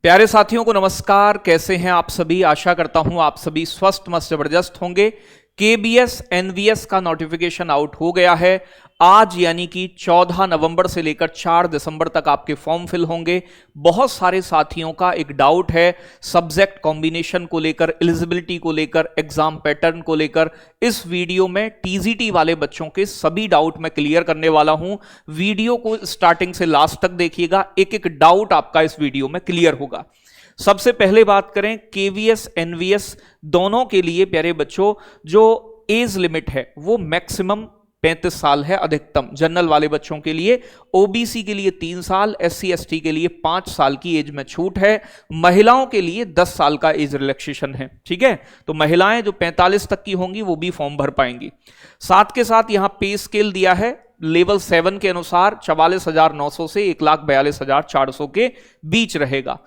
प्यारे साथियों को नमस्कार। कैसे हैं आप सभी? आशा करता हूं आप सभी स्वस्थ मस्त जबरदस्त होंगे। केबीएस एनवीएस का नोटिफिकेशन आउट हो गया है आज, यानी कि 14 नवंबर से लेकर 4 दिसंबर तक आपके फॉर्म फिल होंगे। बहुत सारे साथियों का एक डाउट है सब्जेक्ट कॉम्बिनेशन को लेकर, एलिजिबिलिटी को लेकर, एग्जाम पैटर्न को लेकर। इस वीडियो में टीजीटी वाले बच्चों के सभी डाउट मैं क्लियर करने वाला हूं। वीडियो को स्टार्टिंग से लास्ट तक देखिएगा, एक एक डाउट आपका इस वीडियो में क्लियर होगा। सबसे पहले बात करें केवीएस एनवीएस दोनों के लिए प्यारे बच्चों, जो एज लिमिट है वो मैक्सिमम 35 साल है अधिकतम। जनरल वाले बच्चों के लिए, ओबीसी के लिए 3 साल, एससी एसटी के लिए 5 साल की एज में छूट है। महिलाओं के लिए 10 साल का एज रिलैक्सेशन है। ठीक है, तो महिलाएं जो 45 तक की होंगी वो भी फॉर्म भर पाएंगी। साथ के साथ यहां पे स्केल दिया है लेवल 7 के अनुसार 44,900 से 1,42,400 के बीच रहेगा।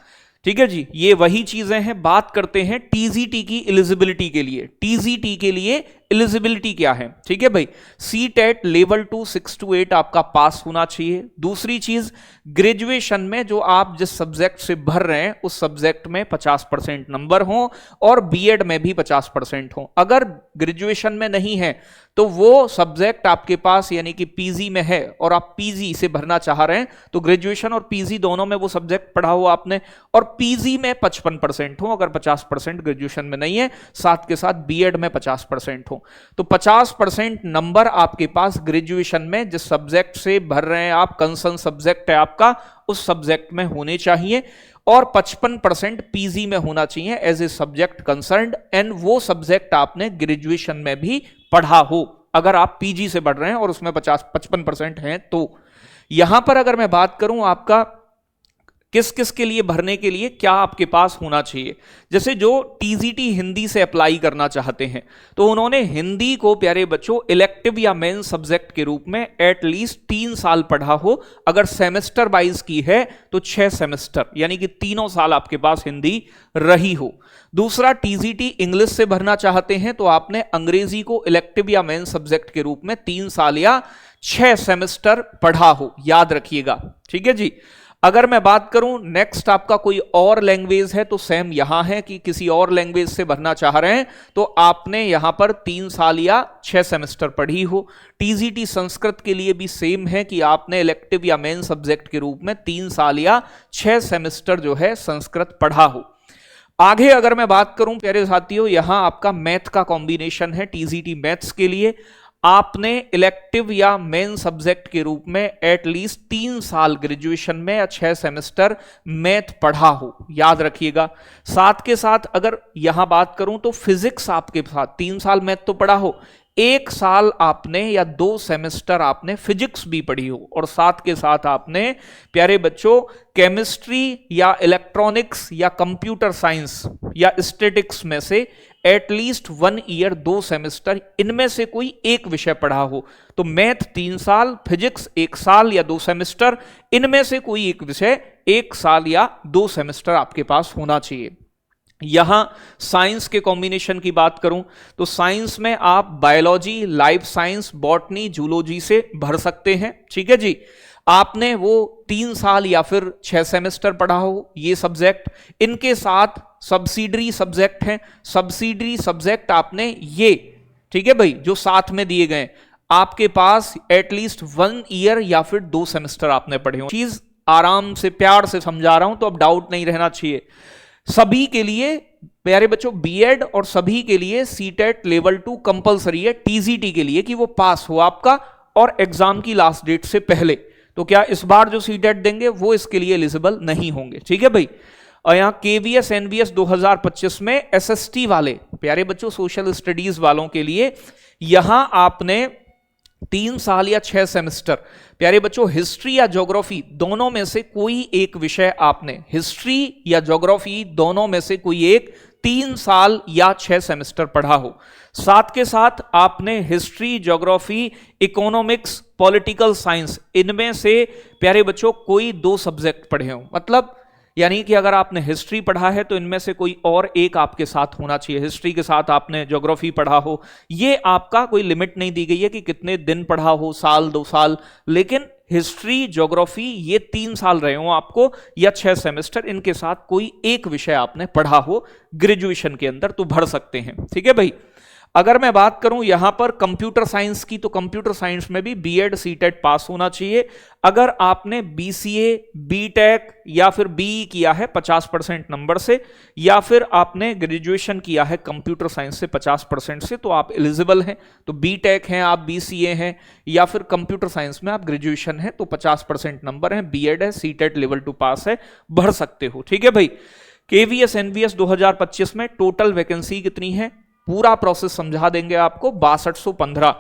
ठीक है जी, ये वही चीजें हैं। बात करते हैं टीजीटी की एलिजिबिलिटी के लिए। टीजीटी के लिए एलिजिबिलिटी क्या है? ठीक है भाई, सीटेट लेवल 2 6 to 8 आपका पास होना चाहिए। दूसरी चीज, ग्रेजुएशन में जो आप जिस सब्जेक्ट से भर रहे हैं उस सब्जेक्ट में 50% नंबर हो और बीएड में भी 50% हो। अगर ग्रेजुएशन में नहीं है तो वो सब्जेक्ट आपके पास यानी कि पीजी में है और आप पीजी से भरना चाह रहे हैं तो ग्रेजुएशन और पीजी दोनों में वो सब्जेक्ट पढ़ा हो आपने, और पीजी में 55% हो अगर 50% ग्रेजुएशन में नहीं है, साथ के साथ बीएड में 50% हो। तो 50% नंबर आपके पास ग्रेजुएशन में जिस सब्जेक्ट से भर रहे हैं आप, कंसर्न सब्जेक्ट है आपका, उस सब्जेक्ट में होने चाहिए, और 55% पीजी में होना चाहिए as a subject concerned, and वो सब्जेक्ट आपने ग्रेजुएशन में भी पढ़ा हो अगर आप पीजी से पढ़ रहे हैं और उसमें 55% हैं। तो यहां पर अगर मैं बात करूं आपका किस किस के लिए भरने के लिए क्या आपके पास होना चाहिए, जैसे जो टीजीटी हिंदी से अप्लाई करना चाहते हैं तो उन्होंने हिंदी को प्यारे बच्चों इलेक्टिव या मेन सब्जेक्ट के रूप में एटलीस्ट 3 साल पढ़ा हो। अगर सेमेस्टर वाइज की है तो 6 सेमेस्टर, यानी कि 3 साल आपके पास हिंदी रही हो। दूसरा, टीजीटी इंग्लिश से भरना चाहते हैं तो आपने अंग्रेजी को इलेक्टिव या मेन सब्जेक्ट के रूप में 3 साल या 6 सेमेस्टर पढ़ा हो, याद रखिएगा। ठीक है जी। अगर मैं बात करूं नेक्स्ट आपका कोई और लैंग्वेज है तो सेम यहां है कि किसी और लैंग्वेज से भरना चाह रहे हैं तो आपने यहां पर 3 साल या 6 सेमेस्टर पढ़ी हो। टीजीटी संस्कृत के लिए भी सेम है कि आपने इलेक्टिव या मेन सब्जेक्ट के रूप में 3 साल या 6 सेमेस्टर जो है संस्कृत पढ़ा हो। आगे अगर मैं बात करूं प्यारे साथियों, यहां आपका मैथ का कॉम्बिनेशन है। टीजीटी मैथ्स के लिए आपने इलेक्टिव या मेन सब्जेक्ट के रूप में एटलीस्ट 3 साल ग्रेजुएशन में या 6 सेमेस्टर मैथ पढ़ा हो, याद रखिएगा। साथ के साथ अगर यहां बात करूं तो फिजिक्स आपके साथ 3 साल मैथ तो पढ़ा हो, 1 साल आपने या 2 सेमेस्टर आपने फिजिक्स भी पढ़ी हो, और साथ के साथ आपने प्यारे बच्चों केमिस्ट्री या इलेक्ट्रॉनिक्स या कंप्यूटर साइंस या स्टैटिक्स में से एटलीस्ट 1 ईयर 2 सेमेस्टर इनमें से कोई एक विषय पढ़ा हो। तो मैथ 3 साल, फिजिक्स 1 साल या 2 सेमेस्टर, इनमें से कोई एक विषय 1 साल या 2 सेमेस्टर आपके पास होना चाहिए। यहां साइंस के कॉम्बिनेशन की बात करूं तो साइंस में आप biology, life science, botany, zoology से भर सकते हैं। ठीक है जी। आपने वो 3 साल या फिर 6 सेमेस्टर पढ़ा हो ये सब्जेक्ट, इनके साथ सब्सिडरी सब्जेक्ट हैं, सब्सिडरी सब्जेक्ट आपने ये, ठीक है भाई, जो साथ में दिए गए आपके पास एटलीस्ट 1 ईयर या फिर 2 सेमेस्टर आपने पढ़े हो। चीज आराम से प्यार से समझा रहा हूं तो अब डाउट नहीं रहना चाहिए। सभी के लिए प्यारे बच्चों बीएड और सभी के लिए सीटेट लेवल 2 कंपलसरी है टीजीटी के लिए कि वो पास हो आपका, और एग्जाम की लास्ट डेट से पहले। तो क्या इस बार जो सीटेट देंगे वो इसके लिए एलिजिबल नहीं होंगे? ठीक है भाई। और यहां केवीएस एनवीएस 2025 में एसएसटी वाले प्यारे बच्चों सोशल स्टडीज वालों के लिए यहां आपने 3 साल या 6 सेमेस्टर, प्यारे बच्चों हिस्ट्री या ज्योग्राफी दोनों में से कोई एक विषय आपने, हिस्ट्री या ज्योग्राफी दोनों में से कोई एक 3 साल या 6 सेमेस्टर पढ़ा हो। साथ के साथ आपने history, geography, economics, political science, इनमें से प्यारे बच्चों कोई 2 सब्जेक्ट पढ़े हो। मतलब यानी कि अगर आपने हिस्ट्री पढ़ा है तो इनमें से कोई और एक आपके साथ होना चाहिए। हिस्ट्री के साथ आपने ज्योग्राफी पढ़ा हो, ये आपका कोई लिमिट नहीं दी गई है कि कितने दिन पढ़ा हो, साल 2 साल, लेकिन हिस्ट्री, ज्योग्राफी, ये 3 साल रहे हो आपको या 6 सेमेस्टर, इनके साथ कोई एक विषय आपने पढ़ा हो ग्रेजुएशन के अंदर तो भर सकते हैं। ठीक है भाई। अगर मैं बात करूं यहां पर कंप्यूटर साइंस की, तो कंप्यूटर साइंस में भी बीएड सीटेट पास होना चाहिए। अगर आपने बीसीए, बीटेक या फिर बीई किया है 50% नंबर से, या फिर आपने ग्रेजुएशन किया है कंप्यूटर साइंस से 50% से, तो आप एलिजिबल हैं। तो बीटेक हैं आप, बीसीए हैं, या फिर कंप्यूटर साइंस में आप ग्रेजुएशन है तो 50% नंबर है, बीएड है, सीटेट लेवल 2 पास है, भर सकते हो। ठीक है भाई। केवीएस एनवीएस 2025 में टोटल वैकेंसी कितनी है, पूरा प्रोसेस समझा देंगे आपको। 6215।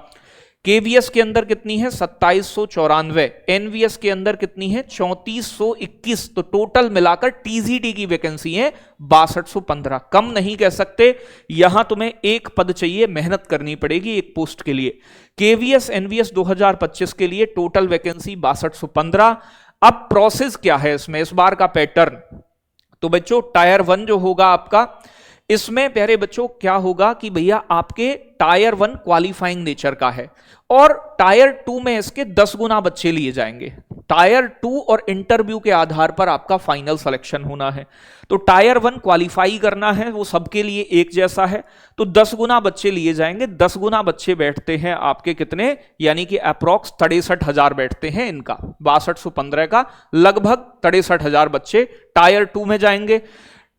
केवीएस के अंदर कितनी है, 2794। एनवीएस के अंदर कितनी है, 3421। तो टोटल मिलाकर टीजीटी की वैकेंसी है 6215। कम नहीं कह सकते, यहां तुम्हें एक पद चाहिए, मेहनत करनी पड़ेगी एक पोस्ट के लिए। केवीएस एनवीएस 2025 के लिए टोटल वैकेंसी 6215। अब प्रोसेस क्या है इसमें, इस बार का पैटर्न, तो बच्चों टायर 1 जो होगा आपका, इसमें प्यारे बच्चों क्या होगा कि भैया आपके टायर 1 क्वालिफाइंग नेचर का है और टायर 2 में इसके 10 गुना बच्चे लिए जाएंगे। टायर 2 और इंटरव्यू के आधार पर आपका फाइनल सिलेक्शन होना है। तो टायर 1 क्वालिफाई करना है, वो सबके लिए एक जैसा है, तो 10 गुना बच्चे लिए जाएंगे। 10 गुना बच्चे बैठते हैं आपके कितने, यानी कि अप्रॉक्स 63,000 बैठते हैं इनका। 6215 का लगभग 63,000 बच्चे टायर 2 में जाएंगे।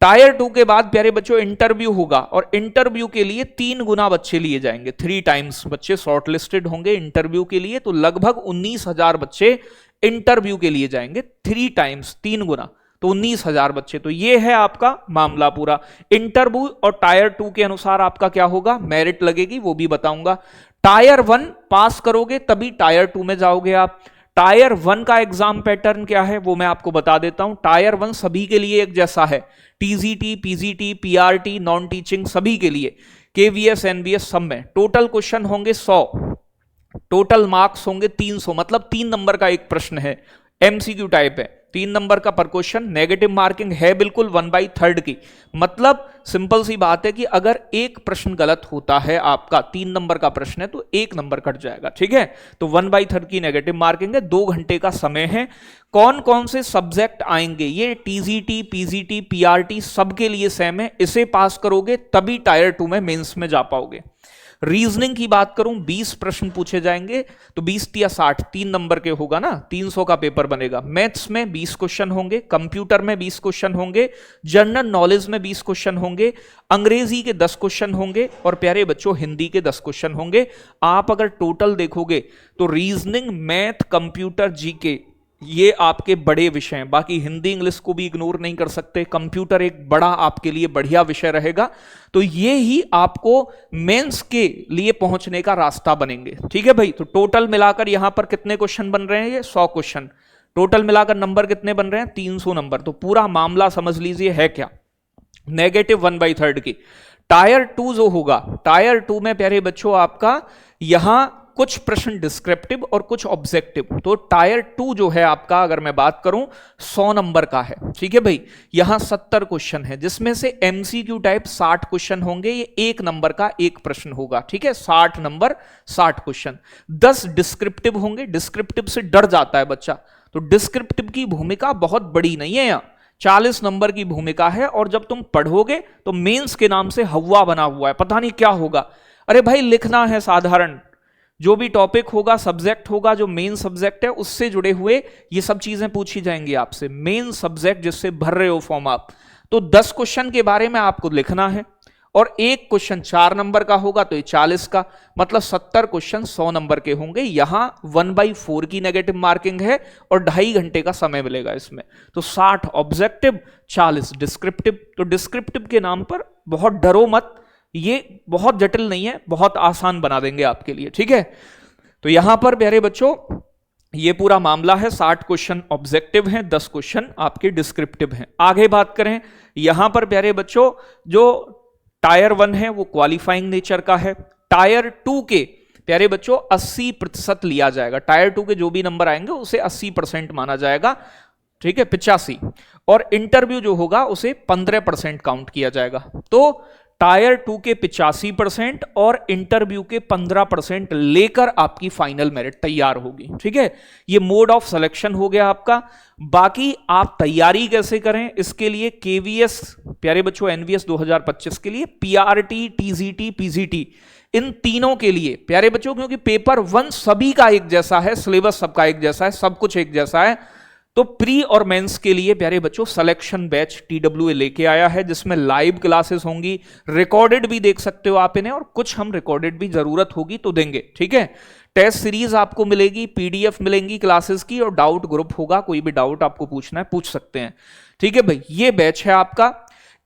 टायर 2 के बाद प्यारे बच्चों इंटरव्यू होगा और इंटरव्यू के लिए 3 गुना बच्चे लिए जाएंगे। 3 टाइम्स बच्चे शॉर्टलिस्टेड होंगे इंटरव्यू के लिए, तो लगभग 19,000 बच्चे इंटरव्यू के लिए जाएंगे। 3 टाइम्स 3 गुना, तो 19,000 बच्चे। तो ये है आपका मामला पूरा। इंटरव्यू और टायर 2 के अनुसार आपका क्या होगा, मेरिट लगेगी, वो भी बताऊंगा। टायर 1 पास करोगे तभी टायर 2 में जाओगे आप। टायर 1 का एग्जाम पैटर्न क्या है वो मैं आपको बता देता हूं। टायर 1 सभी के लिए एक जैसा है, TGT, PGT, PRT, non teaching सभी के लिए, केवीएस, एनवीएस सब में। टोटल क्वेश्चन होंगे 100, टोटल मार्क्स होंगे 300, मतलब 3 नंबर का एक प्रश्न है, एमसीक्यू टाइप है, 3 नंबर का पर क्वेश्चन। नेगेटिव मार्किंग है बिल्कुल 1/3 की, मतलब सिंपल सी बात है कि अगर एक प्रश्न गलत होता है आपका, 3 नंबर का प्रश्न है तो 1 नंबर कट जाएगा। ठीक है, तो 1/3 की नेगेटिव मार्किंग है। 2 घंटे का समय है। कौन कौन से सब्जेक्ट आएंगे, ये टीजीटी, पीजीटी, पीआरटी सबके लिए सेम है। इसे पास करोगे तभी टायर 2 में मेंस में जा पाओगे। रीजनिंग की बात करूं 20 प्रश्न पूछे जाएंगे, तो 20 या 60 3 नंबर के होगा ना, 300 का पेपर बनेगा। मैथ्स में 20 क्वेश्चन होंगे, कंप्यूटर में 20 क्वेश्चन होंगे, जनरल नॉलेज में 20 क्वेश्चन होंगे, अंग्रेजी के 10 क्वेश्चन होंगे और प्यारे बच्चों हिंदी के 10 क्वेश्चन होंगे। आप अगर टोटल देखोगे तो रीजनिंग, मैथ, कंप्यूटर, जीके ये आपके बड़े विषय हैं। बाकी हिंदी इंग्लिश को भी इग्नोर नहीं कर सकते। कंप्यूटर एक बड़ा आपके लिए बढ़िया विषय रहेगा। तो ये ही आपको मेंस के लिए पहुंचने का रास्ता बनेंगे। ठीक है भाई। तो टोटल मिलाकर यहां पर कितने क्वेश्चन बन रहे हैं, ये 100 क्वेश्चन। टोटल मिलाकर नंबर कितने बन रहे हैं, 300 नंबर। तो पूरा मामला समझ लीजिए है क्या, नेगेटिव 1/3 की। टायर 2 जो होगा, टायर 2 में प्यारे बच्चों आपका यहां कुछ प्रश्न डिस्क्रिप्टिव और कुछ ऑब्जेक्टिव। तो टायर 2 जो है आपका, अगर मैं बात करूं 100 नंबर का है। ठीक है भाई। यहां 70 क्वेश्चन है, जिसमें से एमसीक्यू टाइप 60 क्वेश्चन होंगे। ये 1 नंबर का एक प्रश्न होगा। ठीक है, 60 नंबर 60 क्वेश्चन। 10 डिस्क्रिप्टिव होंगे। डिस्क्रिप्टिव से डर जाता है बच्चा, तो डिस्क्रिप्टिव की भूमिका बहुत बड़ी नहीं है, यहां 40 नंबर की भूमिका है। और जब तुम पढ़ोगे तो मेंस के नाम से हवा बना हुआ है, पता नहीं क्या होगा। अरे भाई लिखना है साधारण, जो भी टॉपिक होगा, सब्जेक्ट होगा, जो मेन सब्जेक्ट है उससे जुड़े हुए ये सब चीजें पूछी जाएंगी आपसे। मेन सब्जेक्ट जिससे भर रहे हो फॉर्म आप, तो 10 क्वेश्चन के बारे में आपको लिखना है और एक क्वेश्चन 4 नंबर का होगा, तो ये 40 का, मतलब 70 क्वेश्चन 100 नंबर के होंगे। यहां 1/4 की नेगेटिव मार्किंग है और 2.5 घंटे का समय मिलेगा इसमें। तो 60 ऑब्जेक्टिव, 40 डिस्क्रिप्टिव। तो डिस्क्रिप्टिव के नाम पर बहुत डरो मत, ये बहुत जटिल नहीं है, बहुत आसान बना देंगे आपके लिए। ठीक है। तो यहां पर प्यारे बच्चों ये पूरा मामला है। 60 क्वेश्चन ऑब्जेक्टिव हैं, 10 क्वेश्चन आपके डिस्क्रिप्टिव हैं। आगे बात करें, यहां पर प्यारे बच्चों जो टायर 1 है वो क्वालिफाइंग नेचर का है। टायर 2 के प्यारे बच्चों 80% लिया जाएगा। टायर 2 के जो भी नंबर आएंगे उसे 80% माना जाएगा। ठीक है, 85। और इंटरव्यू जो होगा उसे 15% काउंट किया जाएगा। तो टायर 2 के 85% और इंटरव्यू के 15% लेकर आपकी फाइनल मेरिट तैयार होगी। ठीक है, ये मोड ऑफ सिलेक्शन हो गया आपका। बाकी आप तैयारी कैसे करें, इसके लिए केवीएस प्यारे बच्चों एनवीएस 2025 के लिए पीआरटी, टीजीटी, पीजीटी, इन तीनों के लिए प्यारे बच्चों, क्योंकि पेपर 1 सभी का एक जैसा है, सिलेबस सबका एक जैसा है, सब कुछ एक जैसा है, तो प्री और मेंस के लिए प्यारे बच्चों सिलेक्शन बैच टीडब्ल्यूए लेके आया है, जिसमें लाइव क्लासेस होंगी, रिकॉर्डेड भी देख सकते हो आप इन्हें, और कुछ हम रिकॉर्डेड भी जरूरत होगी तो देंगे। ठीक है, टेस्ट सीरीज आपको मिलेगी, पीडीएफ मिलेंगी क्लासेस की, और डाउट ग्रुप होगा, कोई भी डाउट आपको पूछना है पूछ सकते हैं। ठीक है भाई, ये बैच है आपका।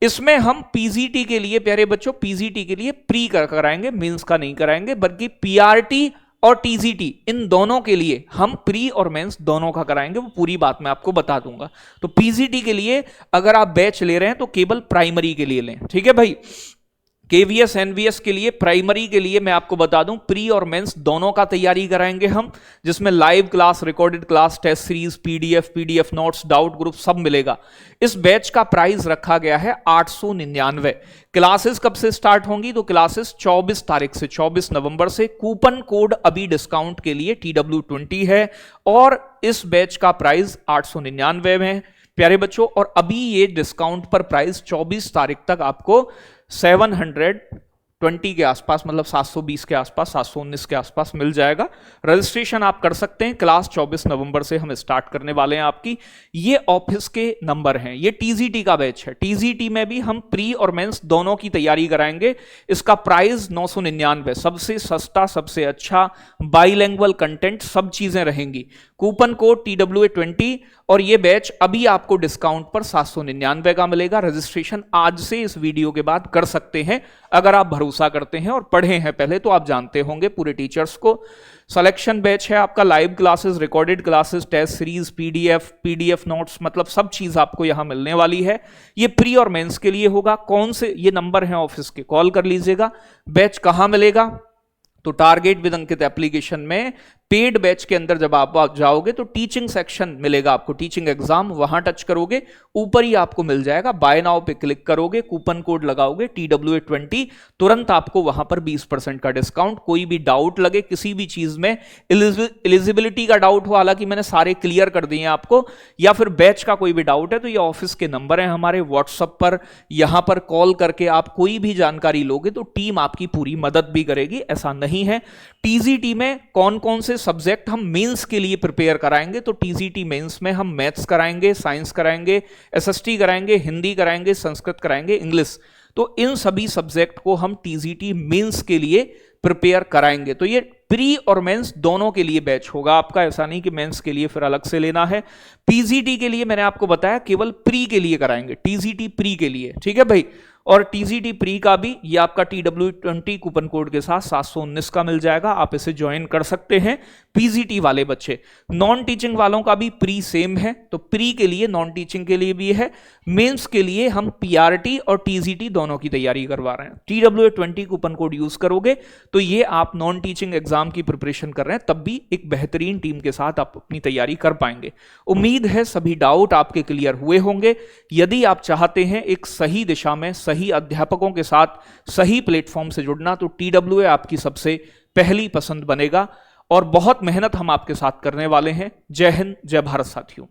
इसमें हम पीजीटी के लिए प्यारे बच्चों, पीजीटी के लिए प्री कराएंगे, मेंस का नहीं कराएंगे, बल्कि पीआरटी और टीजीटी इन दोनों के लिए हम प्री और मेंस दोनों का कराएंगे, वो पूरी बात मैं आपको बता दूंगा। तो पीजीटी के लिए अगर आप बैच ले रहे हैं तो केवल प्राइमरी के लिए लें। ठीक है भाई, केवीएस एनवीएस के लिए प्राइमरी के लिए मैं आपको बता दूं, प्री और मेंस दोनों का तैयारी कराएंगे हम, जिसमें live class, recorded class, test series, PDF notes, doubt group सब मिलेगा। इस बैच का प्राइस रखा गया है 899। क्लासेस कब से स्टार्ट होंगी, तो क्लासेस 24 तारीख से, 24 नवंबर से। कूपन कोड अभी डिस्काउंट के लिए TW20 है, और इस बैच का प्राइस 899 में है प्यारे बच्चों। और अभी ये डिस्काउंट पर प्राइस 24 तारीख तक आपको 720 के आसपास, मतलब 720 के आसपास, 719 के आसपास मिल जाएगा। रजिस्ट्रेशन आप कर सकते हैं। क्लास 24 नवंबर से हम स्टार्ट करने वाले हैं आपकी। ये ऑफिस के नंबर हैं। ये टीजीटी का बैच है। टीजीटी में भी हम प्री और मेंस दोनों की तैयारी कराएंगे। इसका प्राइस 999, सबसे सस्ता, सबसे अच्छा, बाइलैंग्वेज कंटेंट, सब चीजें रहेंगी। कूपन कोड TW20, और ये बैच अभी आपको डिस्काउंट पर 799 का मिलेगा। रजिस्ट्रेशन आज से इस वीडियो के बाद कर सकते हैं, अगर आप भरोसा करते हैं और पढ़े हैं पहले तो आप जानते होंगे पूरे टीचर्स को। सिलेक्शन बैच है आपका, live classes, recorded classes, test series, PDF notes, मतलब सब चीज आपको यहां मिलने वाली है। ये प्री और मेंस के लिए होगा। कौन से, ये नंबर है ऑफिस के, कॉल कर लीजिएगा। बैच कहां मिलेगा, तो टारगेट विद अंकित एप्लीकेशन में पेड बैच के अंदर जब आप जाओगे तो टीचिंग सेक्शन मिलेगा आपको, टीचिंग एग्जाम, वहां टच करोगे, ऊपर ही आपको मिल जाएगा। बाय नाउ पे क्लिक करोगे, कूपन कोड लगाओगे TW20, तुरंत आपको वहां पर 20% का डिस्काउंट। कोई भी डाउट लगे किसी भी चीज में, एलिजिबिलिटी का डाउट हो, हालांकि मैंने सारे क्लियर कर दिए आपको, या फिर बैच का कोई भी डाउट है, तो ये ऑफिस के नंबर है हमारे, व्हाट्सएप पर, यहां पर कॉल करके आप कोई भी जानकारी लोगे तो टीम आपकी पूरी मदद भी करेगी, ऐसा नहीं है। टीजीटी में कौन कौन से सब्जेक्ट हम मेंस के लिए प्रिपेयर कराएंगे, तो टीजीटी मेंस में हम मैथ्स कराएंगे, साइंस कराएंगे, एसएसटी कराएंगे, हिंदी कराएंगे, संस्कृत कराएंगे, इंग्लिश, तो इन सभी सब्जेक्ट को हम टीजीटी मेंस के लिए प्रिपेयर कराएंगे। तो ये प्री और मेंस दोनों के लिए बैच होगा आपका, ऐसा नहीं कि मेंस के लिए फिर अलग से लेना है। पीजीटी के लिए मैंने आपको बताया केवल प्री के लिए कराएंगे, टीजीटी प्री के लिए। ठीक है भाई, और टीजीटी प्री का भी ये आपका TW20 कूपन कोड के साथ 719 का मिल जाएगा, आप इसे ज्वाइन कर सकते हैं। पीजीटी वाले बच्चे, नॉन टीचिंग वालों का भी प्री सेम है, तो प्री के लिए, नॉन टीचिंग के लिए भी है। मेंस के लिए हम पीआरटी और टीजीटी दोनों की तैयारी करवा रहे हैं। TW20 कूपन कोड यूज करोगे तो ये आप नॉन टीचिंग एग्जाम की प्रिपरेशन कर रहे हैं तब भी एक बेहतरीन टीम के साथ आप अपनी तैयारी कर पाएंगे। उम्मीद है सभी डाउट आपके क्लियर हुए होंगे। यदि आप चाहते हैं एक सही दिशा में, सही अध्यापकों के साथ, सही प्लेटफॉर्म से जुड़ना, तो TWA आपकी सबसे पहली पसंद बनेगा, और बहुत मेहनत हम आपके साथ करने वाले हैं। जय हिंद, जय भारत साथियों।